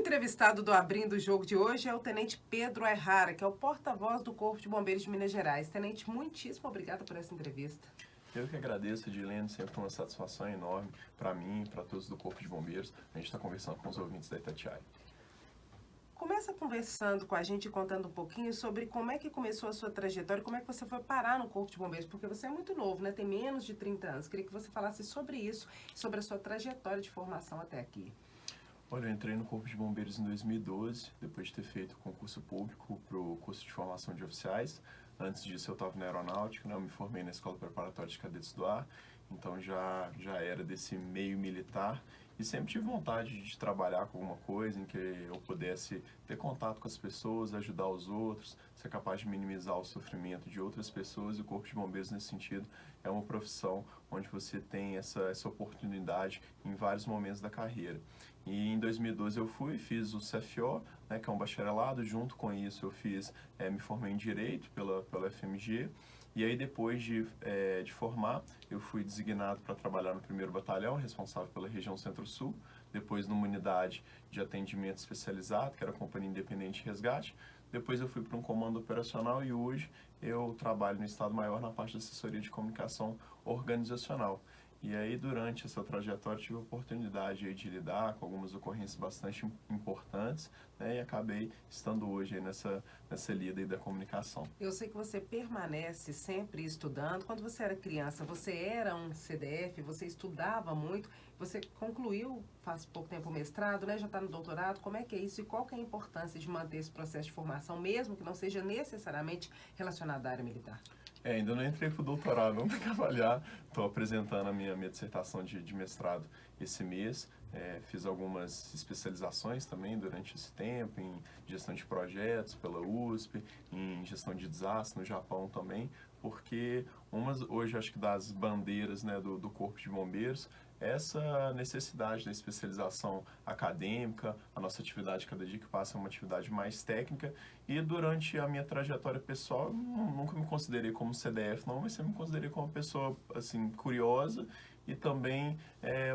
entrevistado do Abrindo o Jogo de hoje é o Tenente Pedro Ayrara, que é o porta-voz do Corpo de Bombeiros de Minas Gerais. Tenente, muitíssimo obrigada por essa entrevista. Eu que agradeço, Edilene, sempre uma satisfação enorme para mim e para todos do Corpo de Bombeiros. A gente está conversando com os ouvintes da Itatiaia. Começa conversando com a gente, contando um pouquinho sobre como é que começou a sua trajetória, como é que você foi parar no Corpo de Bombeiros, porque você é muito novo, né? Tem menos de 30 anos. Queria que você falasse sobre isso, sobre a sua trajetória de formação até aqui. Olha, eu entrei no Corpo de Bombeiros em 2012, depois de ter feito concurso público para o curso de formação de oficiais. Antes disso eu estava na aeronáutica, né? Eu me formei na Escola Preparatória de Cadetes do Ar, então já era desse meio militar e sempre tive vontade de trabalhar com alguma coisa em que eu pudesse ter contato com as pessoas, ajudar os outros, ser capaz de minimizar o sofrimento de outras pessoas, e o Corpo de Bombeiros nesse sentido é uma profissão onde você tem essa oportunidade em vários momentos da carreira. E em 2012 eu fiz o CFO, né, que é um bacharelado. Junto com isso eu me formei em Direito pela FMG. E aí depois de formar, eu fui designado para trabalhar no 1º Batalhão, responsável pela região Centro-Sul, depois numa unidade de atendimento especializado, que era a Companhia Independente de Resgate. Depois eu fui para um comando operacional e hoje eu trabalho no Estado-Maior na parte de assessoria de comunicação organizacional. E aí, durante essa trajetória, tive a oportunidade aí de lidar com algumas ocorrências bastante importantes, né, e acabei estando hoje aí nessa lida aí da comunicação. Eu sei que você permanece sempre estudando. Quando você era criança, você era um CDF, você estudava muito, você concluiu faz pouco tempo o mestrado, né, já está no doutorado. Como é que é isso e qual que é a importância de manter esse processo de formação, mesmo que não seja necessariamente relacionado à área militar? Ainda não entrei para o doutorado, não tenho que avaliar. Estou apresentando a minha dissertação de mestrado esse mês. Fiz algumas especializações também durante esse tempo, em gestão de projetos pela USP, em gestão de desastres no Japão também, porque hoje acho que das bandeiras, né, do Corpo de Bombeiros, essa necessidade da especialização acadêmica. A nossa atividade cada dia que passa é uma atividade mais técnica, e durante a minha trajetória pessoal eu nunca me considerei como CDF não, mas sempre me considerei como uma pessoa assim curiosa e também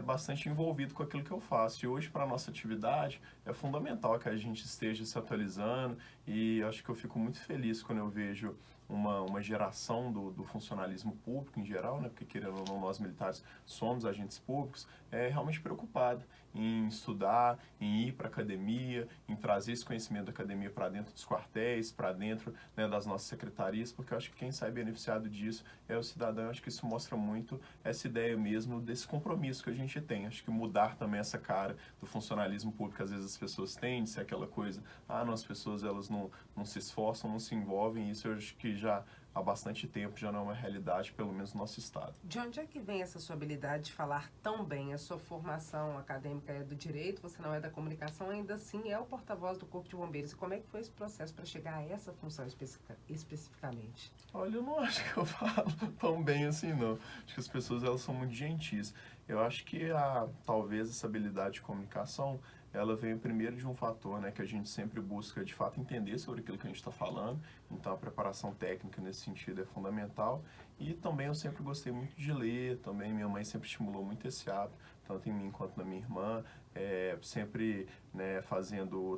bastante envolvido com aquilo que eu faço. E hoje, para a nossa atividade, é fundamental que a gente esteja se atualizando, e acho que eu fico muito feliz quando eu vejo uma geração do funcionalismo público em geral, né, porque querendo ou não, nós militares somos agentes públicos, realmente preocupado em estudar, em ir para a academia, em trazer esse conhecimento da academia para dentro dos quartéis, para dentro, né, das nossas secretarias, porque eu acho que quem sai beneficiado disso é o cidadão. Eu acho que isso mostra muito essa ideia mesmo desse compromisso que a gente tem. Acho que mudar também essa cara do funcionalismo público, às vezes as pessoas têm de ser aquela coisa, não, as pessoas elas não se esforçam, não se envolvem. Isso eu acho que já há bastante tempo já não é uma realidade, pelo menos no nosso estado. De onde é que vem essa sua habilidade de falar tão bem? A sua formação acadêmica é do direito, você não é da comunicação, ainda assim é o porta-voz do Corpo de Bombeiros. E como é que foi esse processo para chegar a essa função especificamente? Olha, eu não acho que eu falo tão bem assim, não. Acho que as pessoas elas são muito gentis. Eu acho que talvez essa habilidade de comunicação, ela vem primeiro de um fator, né, que a gente sempre busca de fato entender sobre aquilo que a gente está falando. Então a preparação técnica nesse sentido é fundamental. E também eu sempre gostei muito de ler, também minha mãe sempre estimulou muito esse hábito, tanto em mim quanto na minha irmã, sempre, né,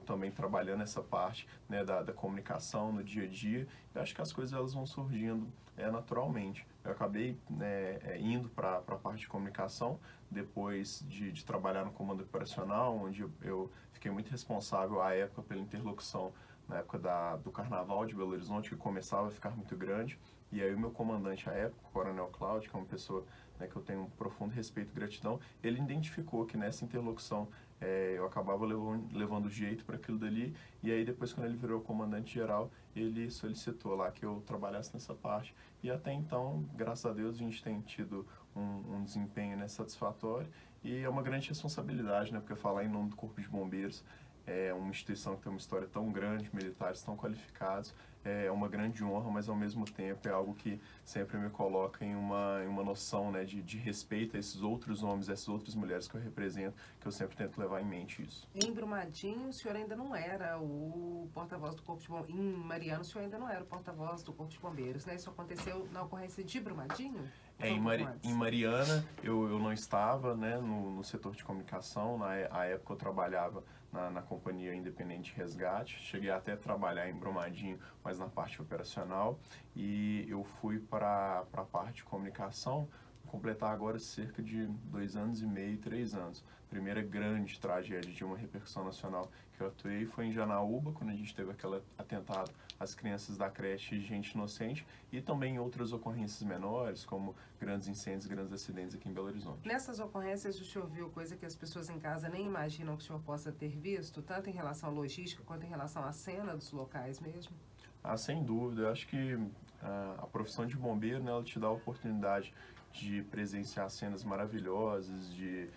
também trabalhando essa parte, né, da comunicação no dia a dia. Eu acho que as coisas elas vão surgindo naturalmente. Eu acabei, né, indo para a parte de comunicação depois de trabalhar no comando operacional, onde eu fiquei muito responsável à época pela interlocução na época do Carnaval de Belo Horizonte, que começava a ficar muito grande. E aí o meu comandante à época, o Coronel Cláudio, que é uma pessoa, né, que eu tenho um profundo respeito e gratidão, ele identificou que nessa interlocução eu acabava levando jeito para aquilo dali. E aí depois, quando ele virou comandante geral, ele solicitou lá que eu trabalhasse nessa parte. E até então, graças a Deus, a gente tem tido um desempenho, né, satisfatório, e é uma grande responsabilidade, né, porque falar em nome do Corpo de Bombeiros é uma instituição que tem uma história tão grande, militares tão qualificados, é uma grande honra, mas ao mesmo tempo é algo que sempre me coloca em uma noção, né, de respeito a esses outros homens, essas outras mulheres que eu represento, que eu sempre tento levar em mente isso. Em Brumadinho, o senhor ainda não era o porta-voz do Corpo de Bombeiros. Em Mariano, o senhor ainda não era o porta-voz do Corpo de Bombeiros, né? Isso aconteceu na ocorrência de Brumadinho? Em Mariana eu não estava, né, no setor de comunicação. A época eu trabalhava na Companhia Independente de Resgate. Cheguei até a trabalhar em Brumadinho, mas na parte operacional. E eu fui para a parte de comunicação, completar agora cerca de 2 anos e meio, 3 anos. Primeira grande tragédia de uma repercussão nacional que eu atuei foi em Janaúba, quando a gente teve aquele atentado às crianças da creche e gente inocente, e também outras ocorrências menores, como grandes incêndios, grandes acidentes aqui em Belo Horizonte. Nessas ocorrências, o senhor viu coisa que as pessoas em casa nem imaginam que o senhor possa ter visto, tanto em relação à logística quanto em relação à cena dos locais mesmo? Ah, sem dúvida. Eu acho que a profissão de bombeiro, né, ela te dá a oportunidade de presenciar cenas maravilhosas, de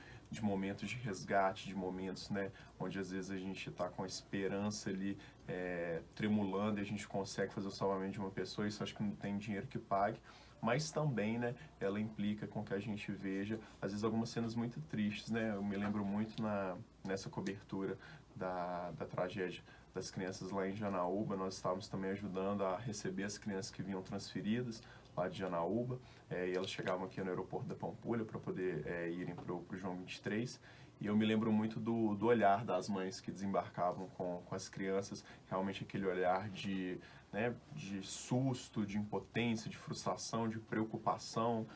momentos de resgate, de momentos, né, onde às vezes a gente está com a esperança ali tremulando e a gente consegue fazer o salvamento de uma pessoa. Isso acho que não tem dinheiro que pague. Mas também, né, ela implica com que a gente veja, às vezes, algumas cenas muito tristes, né? Eu me lembro muito nessa cobertura da tragédia das crianças lá em Janaúba. Nós estávamos também ajudando a receber as crianças que vinham transferidas lá de Janaúba, e elas chegavam aqui no aeroporto da Pampulha para poder irem para o João 23. E eu me lembro muito do olhar das mães que desembarcavam com as crianças, realmente aquele olhar né, de susto, de impotência, de frustração, de preocupação.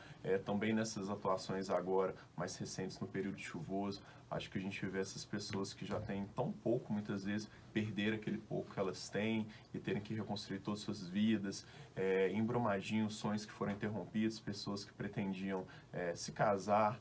Também nessas atuações agora, mais recentes no período chuvoso, acho que a gente vê essas pessoas que já têm tão pouco, muitas vezes, perder aquele pouco que elas têm e terem que reconstruir todas as suas vidas. Em Brumadinho, sonhos que foram interrompidos, pessoas que pretendiam se casar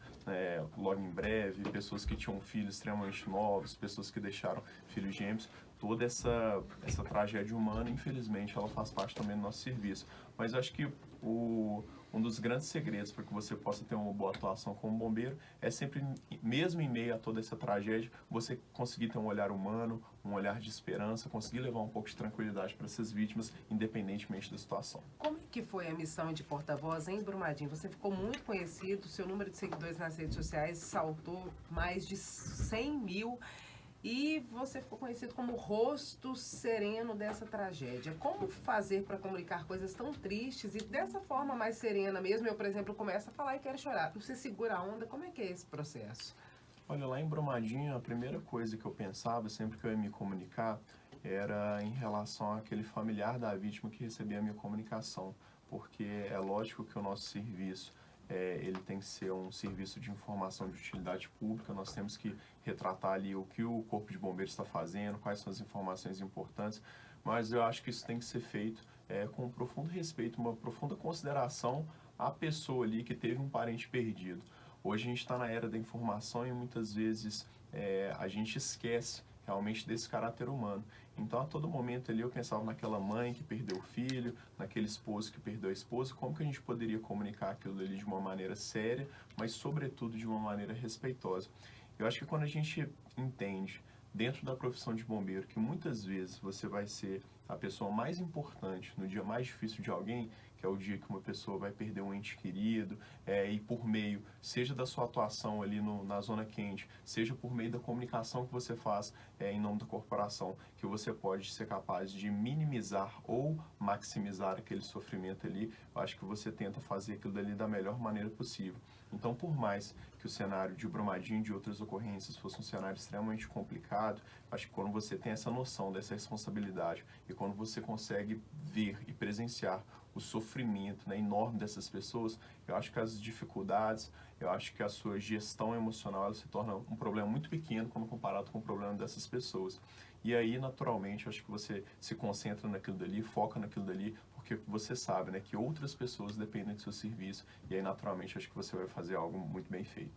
logo em breve, pessoas que tinham filhos extremamente novos, pessoas que deixaram filhos gêmeos. Toda essa tragédia humana, infelizmente, ela faz parte também do nosso serviço. Mas acho que um dos grandes segredos para que você possa ter uma boa atuação como bombeiro é sempre, mesmo em meio a toda essa tragédia, você conseguir ter um olhar humano, um olhar de esperança, conseguir levar um pouco de tranquilidade para essas vítimas, independentemente da situação. Como é que foi a missão de porta-voz em Brumadinho? Você ficou muito conhecido, seu número de seguidores nas redes sociais saltou mais de 100 mil. E você ficou conhecido como o rosto sereno dessa tragédia. Como fazer para comunicar coisas tão tristes e dessa forma mais serena mesmo? Eu, por exemplo, começo a falar e quero chorar. Você segura a onda? Como é que é esse processo? Olha, lá em Brumadinho, a primeira coisa que eu pensava, sempre que eu ia me comunicar, era em relação àquele familiar da vítima que recebia a minha comunicação. Porque é lógico que o nosso serviço ele tem que ser um serviço de informação de utilidade pública. Nós temos que retratar ali o que o Corpo de Bombeiros está fazendo, quais são as informações importantes, mas eu acho que isso tem que ser feito com um profundo respeito, uma profunda consideração à pessoa ali que teve um parente perdido. Hoje a gente está na era da informação e muitas vezes a gente esquece realmente desse caráter humano. Então, a todo momento ali eu pensava naquela mãe que perdeu o filho, naquele esposo que perdeu a esposa, como que a gente poderia comunicar aquilo ali de uma maneira séria, mas sobretudo de uma maneira respeitosa. Eu acho que quando a gente entende dentro da profissão de bombeiro que muitas vezes você vai ser a pessoa mais importante no dia mais difícil de alguém, que é o dia que uma pessoa vai perder um ente querido, e por meio, seja da sua atuação ali na zona quente, seja por meio da comunicação que você faz em nome da corporação, que você pode ser capaz de minimizar ou maximizar aquele sofrimento ali, eu acho que você tenta fazer aquilo dali da melhor maneira possível. Então, por mais que o cenário de Brumadinho e de outras ocorrências fosse um cenário extremamente complicado, acho que quando você tem essa noção dessa responsabilidade e quando você consegue ver e presenciar o sofrimento, né, enorme dessas pessoas, eu acho que as dificuldades, eu acho que a sua gestão emocional ela se torna um problema muito pequeno quando comparado com o problema dessas pessoas. E aí, naturalmente, eu acho que você se concentra naquilo dali, foca naquilo dali, porque você sabe, né, que outras pessoas dependem do seu serviço, e aí, naturalmente, acho que você vai fazer algo muito bem feito.